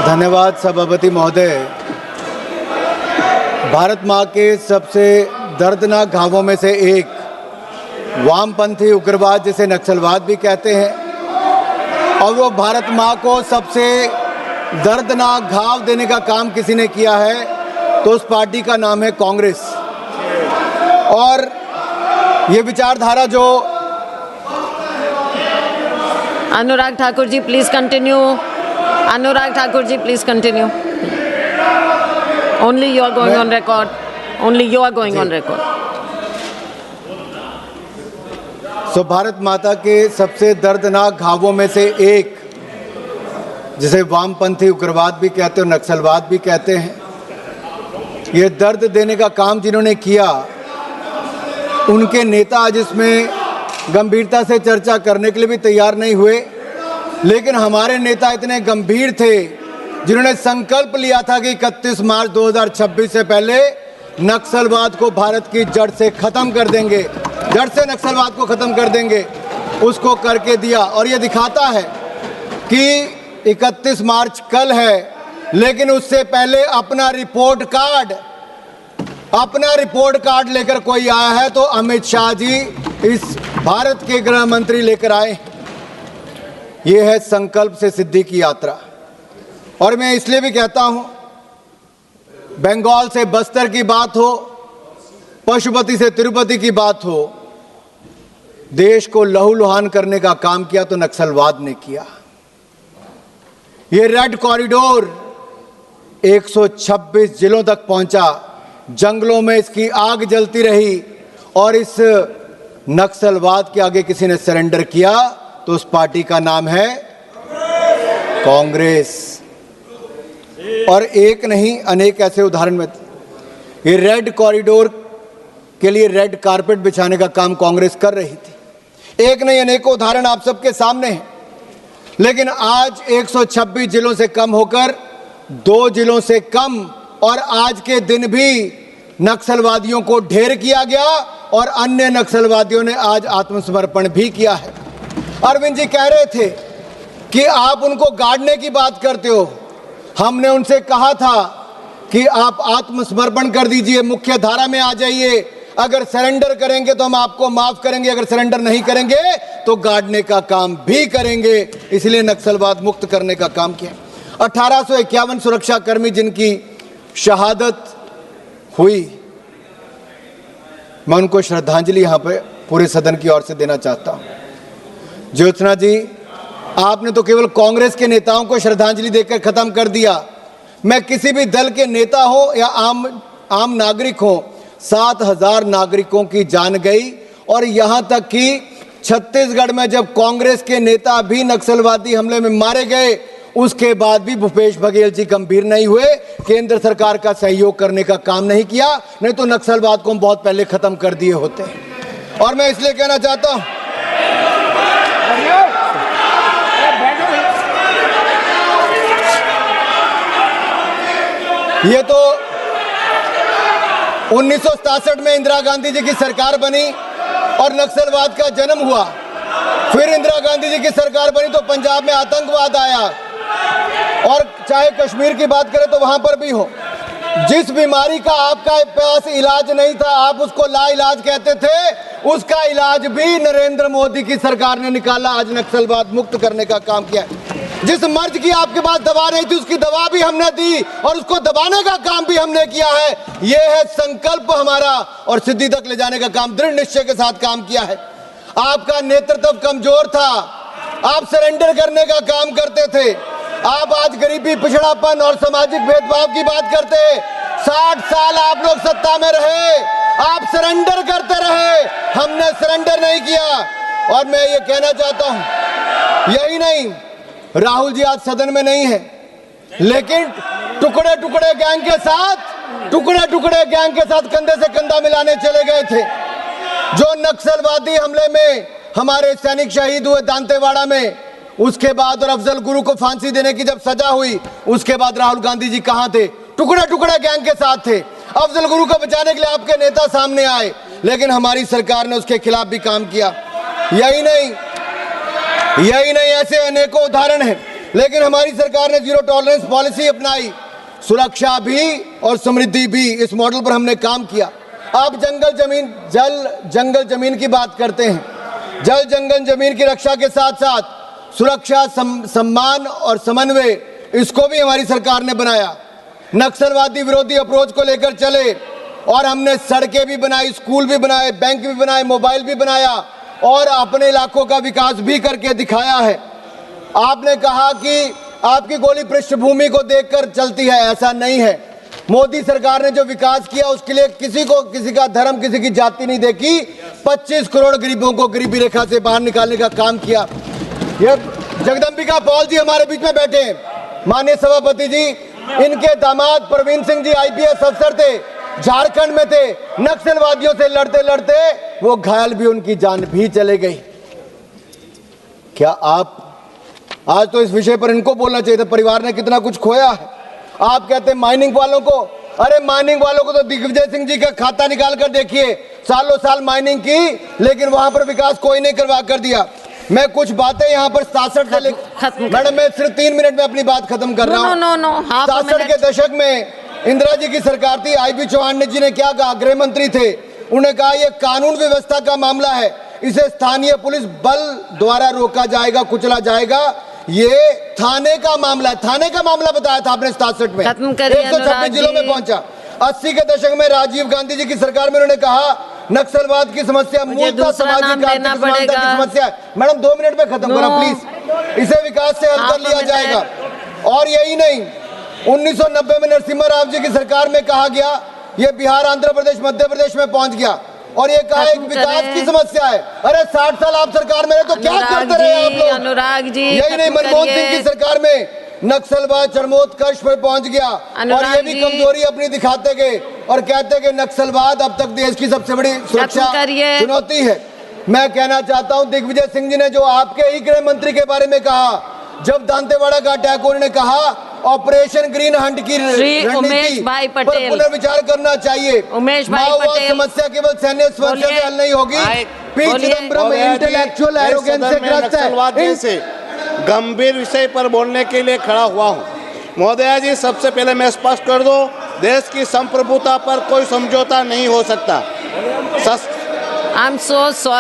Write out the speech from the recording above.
धन्यवाद सभापति महोदय। भारत माँ के सबसे दर्दनाक घावों में से एक वामपंथी उग्रवाद, जिसे नक्सलवाद भी कहते हैं, और वो भारत माँ को सबसे दर्दनाक घाव देने का काम किसी ने किया है तो उस पार्टी का नाम है कांग्रेस। और ये विचारधारा जो Anurag Thakur ji please continue. Anurag Thakur ji please continue. Only you are going on record. Only you are going on record. So Bharat Mata के सबसे दर्दनाक घावों में से एक, जिसे वामपंथी उग्रवाद भी कहते हैं और नक्सलवाद भी कहते हैं, ये दर्द देने का काम जिन्होंने किया, उनके नेता आज इसमें गंभीरता से चर्चा करने के लिए भी तैयार नहीं हुए। लेकिन हमारे नेता इतने गंभीर थे जिन्होंने संकल्प लिया था कि 31 मार्च 2026 से पहले नक्सलवाद को भारत की जड़ से खत्म कर देंगे, जड़ से नक्सलवाद को खत्म कर देंगे। उसको करके दिया। और ये दिखाता है कि 31 मार्च कल है, लेकिन उससे पहले अपना रिपोर्ट कार्ड लेकर कोई आया है तो अमित शाह जी इस भारत के गृह मंत्री लेकर आए। ये है संकल्प से सिद्धि की यात्रा। और मैं इसलिए भी कहता हूं, बंगाल से बस्तर की बात हो, पशुपति से तिरुपति की बात हो, देश को लहूलुहान करने का काम किया तो नक्सलवाद ने किया। ये रेड कॉरिडोर 126 जिलों तक पहुंचा, जंगलों में इसकी आग जलती रही, और इस नक्सलवाद के आगे किसी ने सरेंडर किया तो उस पार्टी का नाम है कांग्रेस। और एक नहीं, अनेक ऐसे उदाहरण में ये रेड कॉरिडोर के लिए रेड कारपेट बिछाने का काम कांग्रेस कर रही थी। एक नहीं, अनेकों उदाहरण आप सबके सामने हैं। लेकिन आज 126 जिलों से कम होकर 2 जिलों से कम, और आज के दिन भी नक्सलवादियों को ढेर किया गया और अन्य नक्सलवादियों ने आज आत्मसमर्पण भी किया है। अरविंद जी कह रहे थे कि आप उनको गाड़ने की बात करते हो। हमने उनसे कहा था कि आप आत्मसमर्पण कर दीजिए, मुख्य धारा में आ जाइए। अगर सरेंडर करेंगे तो हम आपको माफ करेंगे, अगर सरेंडर नहीं करेंगे तो गाड़ने का काम भी करेंगे। इसलिए नक्सलवाद मुक्त करने का काम किया। 1851 सुरक्षाकर्मी जिनकी शहादत हुई, मैं उनको श्रद्धांजलि यहां पे पूरे सदन की ओर से देना चाहता हूं। ज्योत्सना जी, आपने तो केवल कांग्रेस के नेताओं को श्रद्धांजलि देकर खत्म कर दिया। मैं किसी भी दल के नेता हो या आम नागरिक हो, 7000 नागरिकों की जान गई। और यहां तक कि छत्तीसगढ़ में जब कांग्रेस के नेता भी नक्सलवादी हमले में मारे गए, उसके बाद भी भूपेश बघेल जी गंभीर नहीं हुए, केंद्र सरकार का सहयोग करने का काम नहीं किया, नहीं तो नक्सलवाद को हम बहुत पहले खत्म कर दिए होते। और मैं इसलिए कहना चाहता हूं, ये तो 1967 में इंदिरा गांधी जी की सरकार बनी और नक्सलवाद का जन्म हुआ। फिर इंदिरा गांधी जी की सरकार बनी तो पंजाब में आतंकवाद आया, और चाहे कश्मीर की बात करें तो वहां पर भी हो। जिस बीमारी का आपका पास इलाज नहीं था, आप उसको ला इलाज कहते थे, उसका इलाज भी नरेंद्र मोदी की सरकार ने निकाला। आज नक्सलवाद मुक्त करने का काम किया। जिस मर्ज की आपके पास दवा नहीं थी, उसकी दवा भी हमने दी और उसको दबाने का काम भी हमने किया है। यह है संकल्प हमारा, और सिद्धि तक ले जाने का काम दृढ़ निश्चय के साथ काम किया है। आपका नेतृत्व कमजोर था, आप सरेंडर करने का काम करते थे। आप आज गरीबी, पिछड़ापन और सामाजिक भेदभाव की बात करते। 60 साल आप लोग सत्ता में रहे, आप सरेंडर करते रहे, हमने सरेंडर नहीं किया। और मैं ये कहना चाहता हूं, यही नहीं, राहुल जी आज सदन में नहीं है, लेकिन टुकड़े टुकड़े गैंग के साथ कंधे से कंधा मिलाने चले गए थे। जो नक्सलवादी हमले में हमारे सैनिक शहीद हुए दांतेवाड़ा में, उसके बाद और अफजल गुरु को फांसी देने की जब सजा हुई, उसके बाद राहुल गांधी जी कहां थे? टुकड़े टुकड़े गैंग के साथ थे। अफजल गुरु को बचाने के लिए आपके नेता सामने आए, लेकिन हमारी सरकार ने उसके खिलाफ भी काम किया। यही नहीं, ऐसे अनेकों उदाहरण हैं। लेकिन हमारी सरकार ने जीरो टॉलरेंस पॉलिसी अपनाई, सुरक्षा भी और समृद्धि भी, इस मॉडल पर हमने काम किया। आप जंगल जमीन की बात करते हैं। जल जंगल जमीन की रक्षा के साथ साथ सुरक्षा, सम्मान और समन्वय, इसको भी हमारी सरकार ने बनाया। नक्सलवादी विरोधी अप्रोच को लेकर चले और हमने सड़कें भी बनाई, स्कूल भी बनाए, बैंक भी बनाए, मोबाइल भी बनाया और अपने इलाकों का विकास भी करके दिखाया है। आपने कहा कि आपकी गोली पृष्ठभूमि को देखकर चलती है, ऐसा नहीं है। मोदी सरकार ने जो विकास किया उसके लिए किसी का धर्म, किसी की जाति नहीं देखी। 25 करोड़ गरीबों को गरीबी रेखा से बाहर निकालने का काम किया। ये जगदम्बिका पॉल जी हमारे बीच में बैठे हैं, माननीय सभापति जी, इनके दामाद प्रवीण सिंह जी IPS अफसर थे, झारखंड में थे, नक्सलवादियों से लड़ते लड़ते वो घायल भी, उनकी जान भी चले गई। क्या आप आज तो इस विषय पर इनको बोलना चाहिए था, परिवार ने कितना कुछ खोया है। आप कहते हैं माइनिंग वालों को, अरे माइनिंग वालों को तो दिग्विजय सिंह जी का खाता निकाल कर देखिए, सालों साल माइनिंग की, लेकिन वहां पर विकास कोई नहीं करवा कर दिया। मैं कुछ बातें यहाँ पर 67 से मैडम, मैं सिर्फ 3 मिनट में अपनी बात खत्म कर रहा हूँ। 67 के दशक में इंदिरा जी की सरकार थी, IB चौहान जी ने क्या कहा, गृह मंत्री थे, उन्होंने कहा यह कानून व्यवस्था का मामला है, इसे स्थानीय पुलिस बल द्वारा रोका जाएगा, कुचला जाएगा। ये थाने का मामला है, थाने का मामला बताया था आपने 67 में, 126 जिलों में पहुंचा। 80 के दशक में राजीव गांधी जी की सरकार में उन्होंने कहा नक्सलवाद की समस्या मूलतः सामाजिक आर्थिक समानता की समस्या है। मैडम 2 मिनट में खत्म करो प्लीज। इसे विकास से हल कर लिया जाएगा। और यही नहीं, 1990 में नरसिम्हा राव जी की सरकार में कहा गया, ये बिहार, आंध्र प्रदेश, मध्य प्रदेश में पहुंच गया और ये कहा एक विकास की समस्या है। अरे 60 साल आप सरकार में रहे तो क्या करते रहे आप लोग? अनुराग जी, यही नहीं, मनमोहन सिंह की सरकार में नक्सलवाद चरमोत्कर्ष पर पहुंच गया और ये भी कमजोरी अपनी दिखाते गए और कहते कि नक्सलवाद अब तक देश की सबसे बड़ी सुरक्षा चुनौती है। मैं कहना चाहता हूं, दिग्विजय सिंह जी ने जो आपके ही गृह मंत्री के बारे में कहा, जब दांतेवाड़ा का अटैक, उन्होंने कहा ऑपरेशन ग्रीन हंट की रणनीति पर पुनर्विचार करना चाहिए। माओवाद समस्या केवल सैन्य समस्या से हल नहीं होगी। पी चिदम्बरम इंटेलेक्चुअल एरोगेंस से ग्रस्त है। गंभीर विषय पर बोलने के लिए खड़ा हुआ हूँ। महोदया जी, सबसे पहले मैं स्पष्ट कर दूं, देश की संप्रभुता पर कोई समझौता नहीं हो सकता। I am so sorry.